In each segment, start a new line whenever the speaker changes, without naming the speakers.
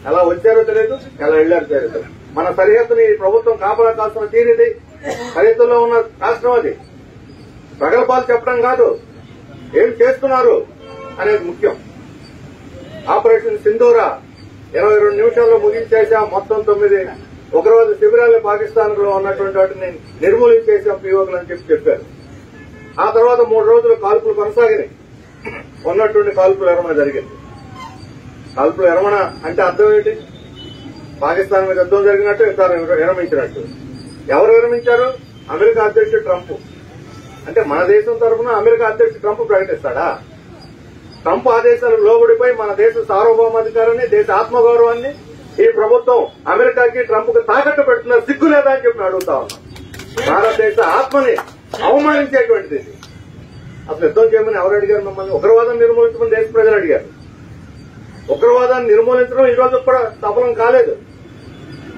ఎలా వచ్చారో తెలియదు, ఎలా వెళ్లారో తెలియదు. మన సరిహద్దుని ప్రభుత్వం కాపలా కాల్సిన తీరిది. సరిహద్దుల్లో ఉన్న రాష్ట్రం అది. ప్రగల్భాలు చెప్పడం కాదు, ఏం చేస్తున్నారు అనేది ముఖ్యం. ఆపరేషన్ సింధూరా 22 నిమిషాల్లో ముగించేశాం. మొత్తం 9 ఉగ్రవాద శిబిరాలను పాకిస్తాన్ లో ఉన్నటువంటి వాటిని నిర్మూలించేశాం పిఓకులు అని చెప్పారు. ఆ తర్వాత 3 రోజులు కాల్పులు కొనసాగినాయి. ఉన్నటువంటి కాల్పులు విరమణ జరిగింది. కాల్పులు విరమణ అంటే అర్థం ఏంటి? పాకిస్తాన్ మీద యుద్ధం జరిగినట్టు, యుద్ధాన్ని విరమించినట్టు. ఎవరు విరమించారు? అమెరికా అధ్యక్షుడు ట్రంప్. అంటే మన దేశం తరఫున అమెరికా అధ్యక్షుడు ట్రంప్ ప్రకటిస్తాడా? ట్రంప్ ఆదేశాలకు లోబడిపోయి మన దేశ సార్వభౌమాధికారాన్ని, దేశ ఆత్మగౌరవాన్ని ఈ ప్రభుత్వం అమెరికాకి ట్రంప్ కు తాకట్టు పెడుతున్నారు. సిగ్గు లేదా అని చెప్పి అడుగుతా ఉన్నాం. భారతదేశ ఆత్మని అవమానించేటువంటిది. అసలు యుద్ధం చేయమని ఎవరు అడిగారు మమ్మల్ని? ఉగ్రవాదాన్ని నిర్మూలించమని దేశ ప్రజలు అడిగారు. ఉగ్రవాదాన్ని నిర్మూలించడం ఈ రోజు కూడా సఫలం కాలేదు.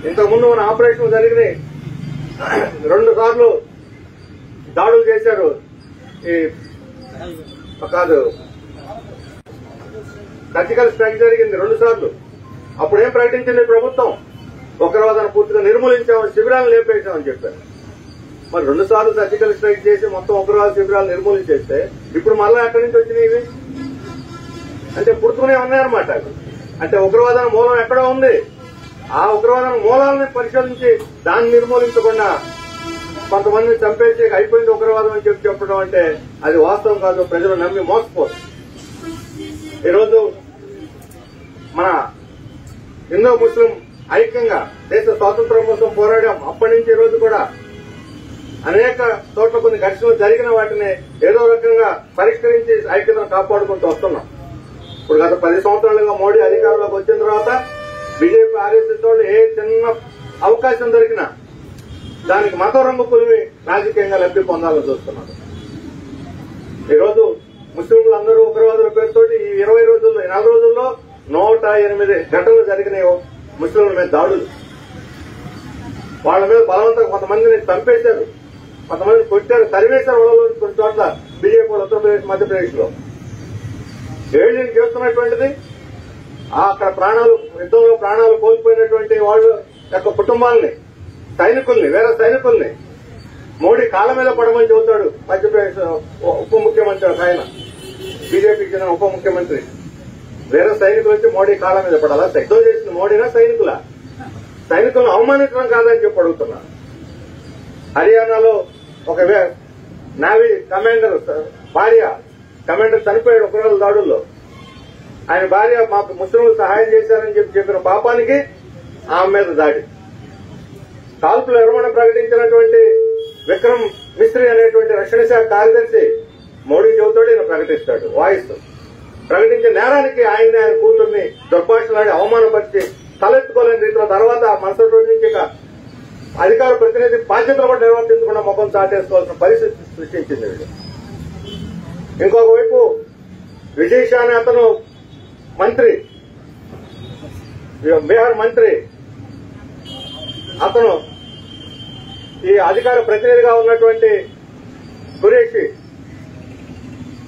ఇంతకుముందు మన ఆపరేషన్ జరిగినాయి. 2 సార్లు దాడులు చేశారు. కాదు, సర్జికల్ స్ట్రైక్ జరిగింది 2 సార్లు. అప్పుడేం ప్రకటించింది ప్రభుత్వం? ఉగ్రవాదాన్ని పూర్తిగా నిర్మూలించామని, శిబిరాలను లేపేశామని చెప్పారు. మరి 2 సార్లు సర్జికల్ స్ట్రైక్ చేసి మొత్తం ఉగ్రవాద శిబిరాలు నిర్మూలించేస్తే ఇప్పుడు మళ్ళా ఎక్కడి నుంచి వచ్చినాయి ఇవి? అంటే పుడుతూనే ఉన్నాయన్నమాట. అంటే ఉగ్రవాదానికి మూలం ఎక్కడో ఉంది. ఆ ఉగ్రవాదానికి మూలాలను పరిశోధించి దాన్ని నిర్మూలించకుండా కొంతమందిని చంపేసి అయిపోయింది ఉగ్రవాదం అని చెప్పడం అంటే అది వాస్తవం కాదు. ప్రజలు నమ్మి మోసపోరు. ఈరోజు మన హిందూ ముస్లిం ఐక్యంగా దేశ స్వాతంత్ర్యం కోసం పోరాడాం. అప్పటి నుంచి ఈ రోజు కూడా అనేక చోట్ల కొన్ని ఘర్షణలు జరిగిన వాటిని ఏదో రకంగా పరిష్కరించి ఐక్యతను కాపాడుకుంటూ వస్తున్నాం. ఇప్పుడు గత 10 సంవత్సరాలుగా మోడీ అధికారంలోకి వచ్చిన తర్వాత బీజేపీ, ఆర్ఎస్ఎస్ వాళ్ళు ఏ చిన్న అవకాశం దొరికినా దానికి మత రంగు పులిమి రాజకీయంగా లబ్ధి పొందాలని చూస్తున్నారు. ఈరోజు ముస్లింలందరూ ఉగ్రవాదుల పేరుతోటి ఈ 20 రోజుల్లో, 4 రోజుల్లో 108 ఘటనలు జరిగినాయి. ముస్లింల మీద దాడులు. వాళ్ళ మీద బలవంతంగా కొంతమందిని చంపేశారు, కొంతమందిని కొట్టారు, తరివేశారు. వాళ్ళలో కొన్ని చోట్ల బీజేపీ వాళ్ళు ఉత్తరప్రదేశ్, మధ్యప్రదేశ్ లో ఏళ్లను చేస్తున్నటువంటిది. అక్కడ యుద్ధంలో ప్రాణాలు కోల్పోయినటువంటి వాళ్ళ యొక్క కుటుంబాలని, సైనికుల్ని, వేరే సైనికుల్ని మోడీ కాళ్ళ మీద పడమని చెబుతాడు మధ్యప్రదేశ్ ఉప ముఖ్యమంత్రి. ఆయన బీజేపీకి చెందిన ఉప ముఖ్యమంత్రి. వేరే సైనికులు వచ్చి మోడీ కాళ్ళ మీద పడాలా? యుద్ధం చేసిన మోడీనా సైనికుల? సైనికులను అవమానించడం కాదని చెప్పి అడుగుతున్నా. హర్యానాలో ఒక నేవీ కమాండర్ భార్య, కమాండర్ చనిపోయాడు ఉగ్రవాద దాడుల్లో. ఆయన భార్య మాకు ముస్లింలు సహాయం చేశారని చెప్పిన పాపానికి ఆమె మీద దాడి. కాల్పుల విరమణ ప్రకటించినటువంటి విక్రమ్ మిస్త్రీ అనేటువంటి రక్షణ శాఖ కార్యదర్శి మోడీ చెబుతాడు, ఈయన ప్రకటిస్తాడు. వాయిస్ ప్రకటించే నేరానికి ఆయన కూతుర్ని దుర్భాషలాడి అవమానపరిచి తలెత్తుకోలేని రీతిలో తర్వాత మరుసటి రోజు నుంచి ఇక అధికార ప్రతినిధి బాధ్యతలు కూడా నిర్వర్తించకుండా ముఖం చాటేసుకోవాల్సిన పరిస్థితి సృష్టించింది వీళ్ళు. ఇంకొక వైపు విజయ్ అనే అతను మంత్రి, బీహార్ మంత్రి, అతను ఈ అధికార ప్రతినిధిగా ఉన్నటువంటి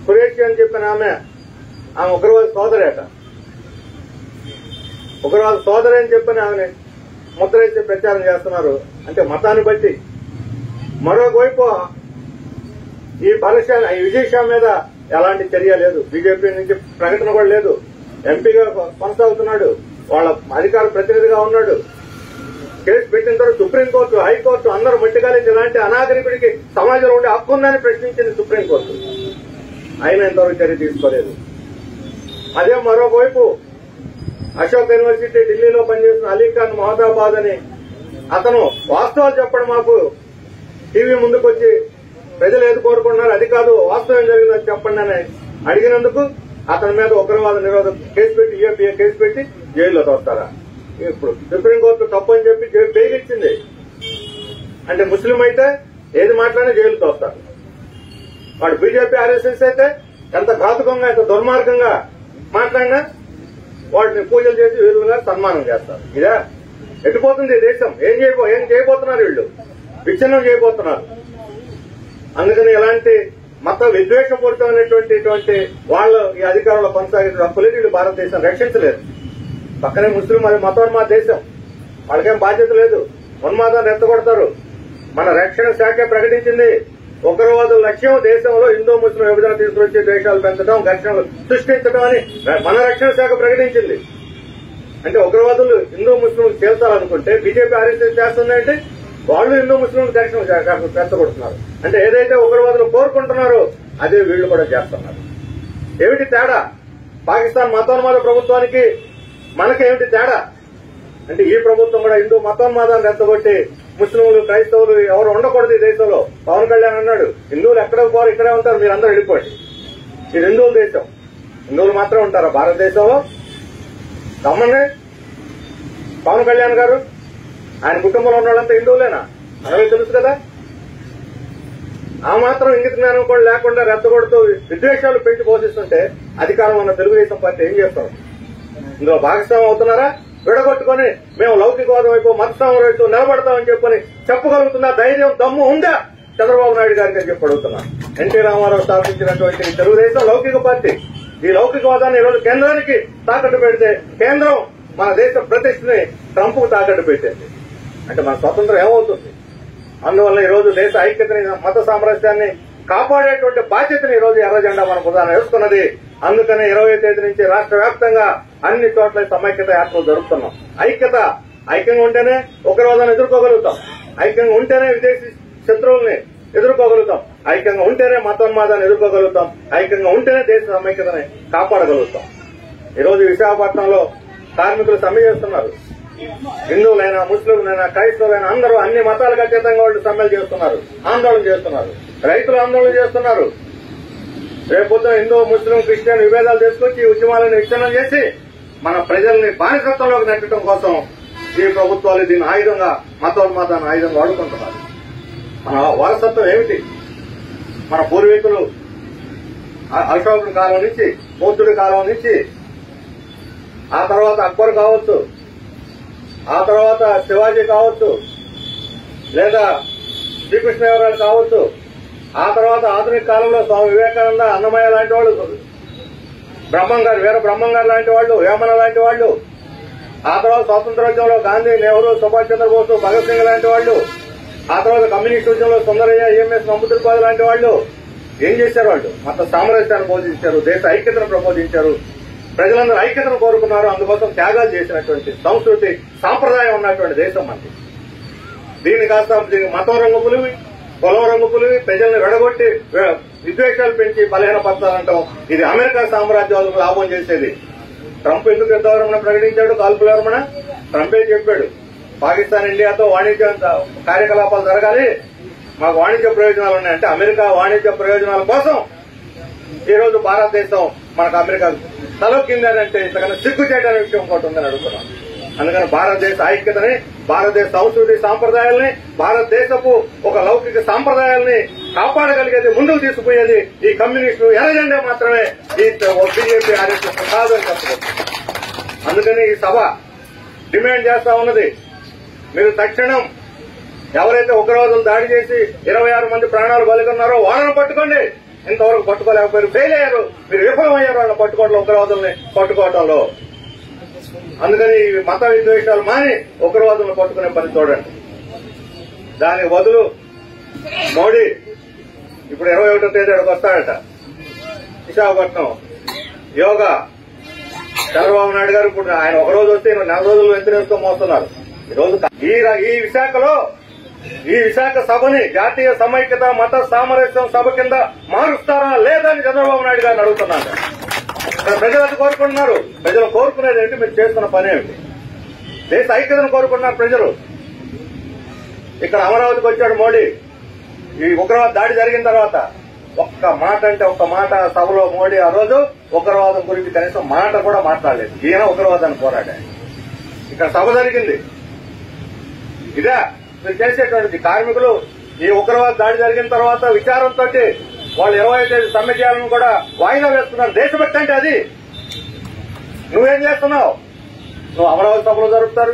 ఖురేషి అని చెప్పిన ఆమె ఉగ్రవాద సోదరేట. ఉగ్రవాద సోదరి అని చెప్పిన ఆమె ముద్రేసి ప్రచారం చేస్తున్నారు. అంటే మతాన్ని బట్టి. మరొకవైపు ఈ విజయ్ షా మీద ఎలాంటి చర్య లేదు. బీజేపీ నుంచి ప్రకటన కూడా లేదు. ఎంపీగా కొనసాగుతున్నాడు, వాళ్ళ అధికార ప్రతినిధిగా ఉన్నాడు. కేసు పెట్టిన తర్వాత సుప్రీంకోర్టు, హైకోర్టు అందరూ మట్టిగాలించి ఇలాంటి అనాగరికుడికి సమాజంలో ఉండే హక్కు ఉందని ప్రశ్నించింది సుప్రీంకోర్టు. అయినా ఇంతవరకు చర్య తీసుకోలేదు. అదే మరొకవైపు అశోక్ యూనివర్సిటీ ఢిల్లీలో పనిచేస్తున్న అలీఖాన్ మహదాబాద్ అని అతను వాస్తవాలు చెప్పడం మాకు టీవీ ముందుకొచ్చి ప్రజలు ఏది కోరుకుంటున్నారు అది కాదు, వాస్తవం జరిగిందని చెప్పండి అని అడిగినందుకు అతని మీద ఉగ్రవాద నిరోధక కేసు పెట్టి, యూఏపీఏ కేసు పెట్టి జైల్లో తోస్తారా? ఇప్పుడు సుప్రీంకోర్టు తప్పు అని చెప్పి బెయిల్ ఇచ్చింది. అంటే ముస్లిం అయితే ఏది మాట్లాడినా జైలు తోస్తారు. వాడు బీజేపీ, ఆర్ఎస్ఎస్ అయితే ఎంత ఘాతుకంగా, ఎంత దుర్మార్గంగా మాట్లాడినా వాటిని పూజలు చేసి వీరులుగా సన్మానం చేస్తారు. ఇదా ఎట్టిపోతుంది దేశం? ఏం చేయబోతున్నారు వీళ్ళు? విచ్ఛిన్నం చేయబోతున్నారు. అందుకని ఎలాంటి మత విద్వేషపూరితమైనటువంటి వాళ్ళు ఈ అధికారంలో కొనసాగించడం హక్కులేదు. వీళ్ళు భారతదేశం రక్షించలేదు. పక్కనే ముస్లిం అది మతోన్మాద దేశం, వాళ్ళకేం బాధ్యత లేదు. ఉన్మాదాన్ని రెచ్చగొడతారు. మన రక్షణ శాఖ ప్రకటించింది ఉగ్రవాదుల లక్ష్యం దేశంలో హిందూ ముస్లిం విభజన తీసుకొచ్చి ద్వేషాలు పెంచడం, ఘర్షణలు సృష్టించడం అని మన రక్షణ శాఖ ప్రకటించింది. అంటే ఉగ్రవాదులు హిందూ ముస్లింలు చేల్చాలనుకుంటే బీజేపీ ఆర్ఎస్ఎస్ చేస్తుందంటే వాళ్ళు హిందూ ముస్లింలు ఘర్షణ పెంచగొడుతున్నారు. అంటే ఏదైతే ఉగ్రవాదులు కోరుకుంటున్నారో అదే వీళ్లు కూడా చేస్తున్నారు. ఏమిటి తేడా? పాకిస్తాన్ మతోన్మాద ప్రభుత్వానికి మనకేమిటి తేడా అంటే ఈ ప్రభుత్వం కూడా హిందూ మతోన్మాదాన్ని రెచ్చగొట్టి ముస్లింలు క్రైస్తవులు ఎవరు ఉండకూడదు ఈ దేశంలో. పవన్ కళ్యాణ్ అన్నాడు హిందువులు ఎక్కడికి పోరు, ఇక్కడే ఉంటారు, మీరందరూ వెళ్ళిపోండి. ఇది హిందువుల దేశం, హిందువులు మాత్రం ఉంటారా భారతదేశంలో? దమ్మనే పవన్ కళ్యాణ్ గారు ఆయన కుటుంబంలో ఉన్న వాళ్ళంతా హిందువులేనా? మనమే తెలుసు కదా. ఆ మాత్రం ఇంగిత జ్ఞానం కూడా లేకుండా రెచ్చగొడుతూ విద్వేషాలు పెంచి పోషిస్తుంటే అధికారం ఉన్న తెలుగుదేశం పార్టీ ఏం చేస్తారు? ఇందులో భాగస్వామ్యం అవుతున్నారా? విడగొట్టుకుని మేము లౌకికవాదం వైపు మతసామం వైపు నిలబడతామని చెప్పని చెప్పగలుగుతున్నా ధైర్యం దమ్ము ఉందా చంద్రబాబు నాయుడు గారికి అని చెప్పి అడుగుతున్నా. ఎన్టీ రామారావు స్థాపించినటువంటి తెలుగుదేశం లౌకిక పార్టీ. ఈ లౌకికవాదాన్ని ఈరోజు కేంద్రానికి తాకట్టు పెడితే కేంద్రం మన దేశ ప్రతిష్టని ట్రంప్కు తాకట్టు పెట్టింది. అంటే మన స్వతంత్రం ఏమవుతుంది? అందువల్ల ఈ రోజు దేశ ఐక్యతని మత సామరస్యాన్ని కాపాడేటువంటి బాధ్యతని ఈ రోజు ఎర్ర జెండా మన ప్రధాన వేసుకున్నది. అందుకనే 20వ తేదీ నుంచి రాష్ట్ర వ్యాప్తంగా అన్ని చోట్ల సమైక్యత యాత్రలు జరుపుతున్నాం. ఐక్యంగా ఉంటేనే ఉగ్రవాదాన్ని ఎదుర్కోగలుగుతాం, ఐక్యంగా ఉంటేనే విదేశీ శత్రువుల్ని ఎదుర్కోగలుగుతాం, ఐక్యంగా ఉంటేనే మతోన్మాదాన్ని ఎదుర్కోగలుగుతాం, ఐక్యంగా ఉంటేనే దేశ సమైక్యతని కాపాడగలుగుతాం. ఈ రోజు విశాఖపట్నంలో కార్మికులు సమ్మె చేస్తున్నారు. హిందువులైనా ముస్లింలైనా క్రైస్తవులైనా అందరూ అన్ని మతాలకు అతీతంగా వాళ్ళు సమ్మెలు చేస్తున్నారు, ఆందోళన చేస్తున్నారు. రైతులు ఆందోళన చేస్తున్నారు. రేపొద్దున హిందూ ముస్లిం క్రిస్టియన్ విభేదాలు తీసుకొచ్చి ఉద్యమాలను విచ్ఛిన్నం చేసి మన ప్రజల్ని బానిసత్వంలోకి నెట్టడం కోసం ఈ ప్రభుత్వాలు దీన్ని ఆయుధంగా మతోన్మాదాన్ని ఆయుధంగా వాడుకుంటున్నారు. మన వారసత్వం ఏమిటి? మన పూర్వీకులు అశోకుడి కాలం నుంచి, బౌద్ధుడి కాలం నుంచి, ఆ తర్వాత అక్బర్ కావచ్చు, ఆ తర్వాత శివాజీ కావచ్చు, లేదా శ్రీకృష్ణదేవరాయలు కావచ్చు, ఆ తర్వాత ఆధునిక కాలంలో స్వామి వివేకానంద, అన్నమయ్య లాంటి వాళ్ళు, బ్రహ్మంగారు, వీర బ్రహ్మంగారు లాంటి వాళ్ళు, వేమన లాంటి వాళ్ళు, ఆ తర్వాత స్వాతంత్రోద్యమంలో గాంధీ, నెహ్రూ, సుభాష్ చంద్రబోస్, భగత్ సింగ్ లాంటి వాళ్ళు, ఆ తర్వాత కమ్యూనిస్ట్ ఉద్యమంలో సుందరయ్య, ఈఎంఎస్ నమ్ముతుడిపాదు లాంటి వాళ్ళు ఏం చేశారు? వాళ్ళు మత సామరస్యాన్ని బోధించారు, దేశ ఐక్యతను ప్రబోధించారు, ప్రజలందరూ ఐక్యతను కోరుకున్నారు. అందుకోసం త్యాగాలు చేసినటువంటి సంస్కృతి సాంప్రదాయం ఉన్నటువంటి దేశం మనది. దీన్ని కాస్త మతం రంగు పులివి, కులం రంగు పులివి, ప్రజల్ని వెడగొట్టి విద్వేషాలు పెంచి బలహీనపరచాలంటాం. ఇది అమెరికా సామ్రాజ్యాలకు లాభం చేసేది. ట్రంప్ ఎందుకు యుద్ధ విరమణ ప్రకటించాడు? కాల్పుల విరమణ ట్రంపే చెప్పాడు. పాకిస్తాన్ ఇండియాతో వాణిజ్య కార్యకలాపాలు జరగాలి, మాకు వాణిజ్య ప్రయోజనాలు ఉన్నాయంటే అమెరికా వాణిజ్య ప్రయోజనాల కోసం ఈ రోజు భారతదేశం మనకు అమెరికా తలొక్కిందనంటే ఇంతకన్నా సిగ్గు చేయడానికి విషయం ఒకటి ఉందని అడుగుతున్నాం. అందుకని భారతదేశ ఐక్యతని, భారతదేశ సంస్కృతి సాంప్రదాయాల్ని, భారతదేశపు ఒక లౌకిక సాంప్రదాయాల్ని కాపాడగలిగేది, ముందుకు తీసుకుపోయేది ఈ కమ్యూనిస్టులు ఎర్రజెండా మాత్రమే. ఈ బీజేపీ ఆర్ఎస్ఎస్ కాదు అని చెప్పవచ్చు. అందుకని ఈ సభ డిమాండ్ చేస్తా ఉన్నది, మీరు తక్షణం ఎవరైతే ఉగ్రవాదులు దాడి చేసి 26 మంది ప్రాణాలు బలికొన్నారో వాళ్ళని పట్టుకోండి. ఇంతవరకు పట్టుకోలేకపోయారు, ఫెయిల్ అయ్యారు, మీరు విఫలమయ్యారు వాళ్ళని పట్టుకోవడంలో, ఉగ్రవాదుల్ని పట్టుకోవడంలో. అందుకని మత విద్వేషాలు మాని ఉగ్రవాదులను పట్టుకునే పని చూడండి. దానికి బదులు మోడీ ఇప్పుడు 21వ తేదీ వస్తాడట విశాఖపట్నం యోగా. చంద్రబాబు నాయుడు గారు ఇప్పుడు ఆయన ఒక రోజు వస్తే 4 రోజులు వెంటనేస్తూ మోస్తున్నారు. ఈరోజు ఈ విశాఖ సభని జాతీయ సమైక్యత మత సామరస్యం సభ కింద మారుస్తారా లేదా అని చంద్రబాబు నాయుడు గారిని అడుగుతున్నాను. ప్రజలు అది కోరుకుంటున్నారు. ప్రజలు కోరుకునేది ఏంటి? మీరు చేస్తున్న పని ఏమిటి? దేశ ఐక్యతను కోరుకుంటున్నారు ప్రజలు. ఇక్కడ అమరావతికి వచ్చాడు మోడీ. ఈ ఉగ్రవాద దాడి జరిగిన తర్వాత ఒక్క మాట అంటే ఒక్క మాట సభలో మోడీ ఆ రోజు ఉగ్రవాదం గురించి కనీసం మాట కూడా మాట్లాడలేదు. ఈయన ఉగ్రవాదాన్ని పోరాడాడు. ఇక్కడ సభ జరిగింది. ఇదే మీరు చేసేటువంటిది. కార్మికులు ఈ ఉగ్రవాద దాడి జరిగిన తర్వాత విచారంతో వాళ్ళు 20వ తేదీ సమ్మె చేయాలని కూడా వాయిదా వేస్తున్నారు. దేశభక్తి అంటే అది. నువ్వేం చేస్తున్నావు? నువ్వు అమరావతి సభలు జరుపుతారు,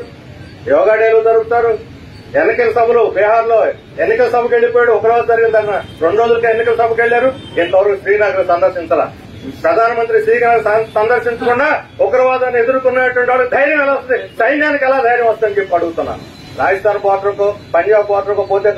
యోగా డేలు జరుపుతారు, ఎన్నికల సభలు బీహార్ లో ఎన్నికల సభకు వెళ్లిపోయాడు. ఉగ్రవాద జరిగిన 2 రోజులకే ఎన్నికల సభకు వెళ్లారు. ఇంతవరకు శ్రీనగర్ సందర్శించాల. ప్రధానమంత్రి శ్రీనగర్ సందర్శించకుండా ఉగ్రవాదాన్ని ఎదుర్కొనేటువంటి వాళ్ళకి ధైర్యం ఎలా వస్తుంది, సైన్యానికి ఎలా ధైర్యం వస్తుందని చెప్పి అడుగుతున్నాను. రాజస్థాన్ బోర్డర్కు, పంజాబ్ బోర్డర్కు పోతే